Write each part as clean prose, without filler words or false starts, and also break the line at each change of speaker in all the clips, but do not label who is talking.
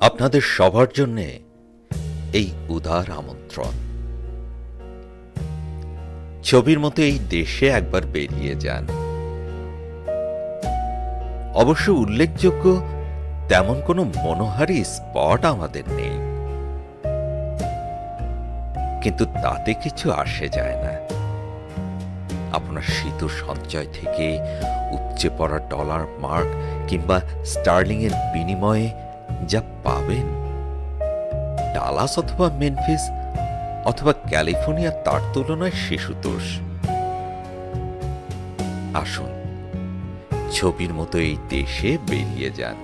আপনাদের সবার জন্য এই উদার আমন্ত্রণ। ছবির মতো এই দেশে একবার বেরিয়ে যান। অবশ্য উল্লেখযোগ্য তেমন কোনো মনোহারী স্পট আমাদের নেই, কিন্তু তাতে কিছু আসে যায় না। আপনার শীত সঞ্চয় থেকে উপচে পড়া ডলার মার্ক কিংবা স্টার্লিং এর বিনিময়ে যা পাবেন, ডালাস অথবা মেনফিস অথবা ক্যালিফোর্নিয়া তার তুলনায় শিশুতোষ। আসুন, ছবির মতো এই দেশে বেরিয়ে যান।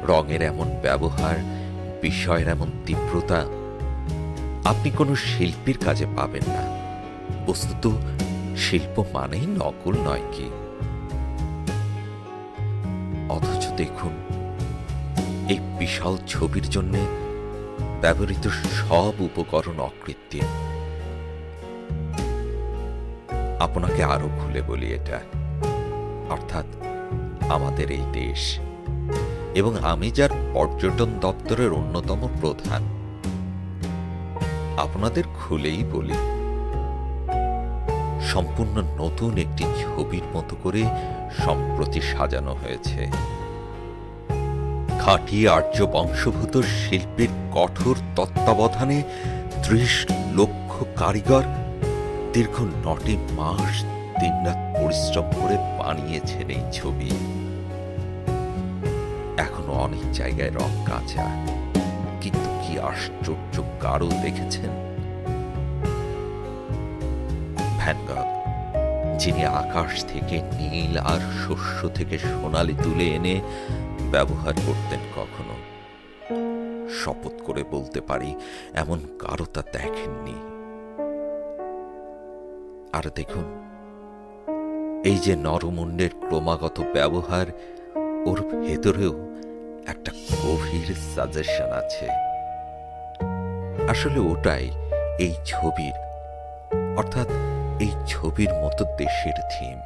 রঙের এমন ব্যবহার, বিষয়ের এমন তীব্রতা আপনি কোনো শিল্পীর কাজে পাবেন না। বস্তুত শিল্প মানেই নকল নয় কি? অথচ দেখুন, এই বিশাল ছবির জন্য ব্যবহৃত সব উপকরণ অকৃত্রিম। আপনাকে আরো খুলে বলি, এটা অর্থাৎ আমাদের এই দেশ, এবং আমি যার পর্যটন দপ্তরের অন্যতম প্রধান, আপনাদের খুলেই বলি, সম্পূর্ণ নতুন একটি ছবির মতো করে সম্প্রতি সাজানো হয়েছে। খাঁটি আর্য বংশোদ্ভূত শিল্পীর কঠোর তত্ত্বাবধানে ৩০ লক্ষ কারিগর দীর্ঘ ৯টি মাস দিনরাত পরিশ্রম করে বানিয়েছেন এই ছবি। এখনো অনেক জায়গায় রং কাঁচা, কিন্তু কি আশ্চর্য গাঢ় দেখেছেন? ভ্যান গগ, যিনি আকাশ থেকে নীল আর শস্য থেকে সোনালি তুলে এনে ব্যবহার করতেন, কখনো শপথ করে বলতে পারি এমন গাঢ়তা দেখেননি। আর দেখুন, এই যে নরমুণ্ডের ক্রমাগত ব্যবহার, ওর ভেতরেও একটা গভীর সাজেশন আছে। আসলে ওটাই এই ছবির, অর্থাৎ এই ছবির মতো দেশের থিম।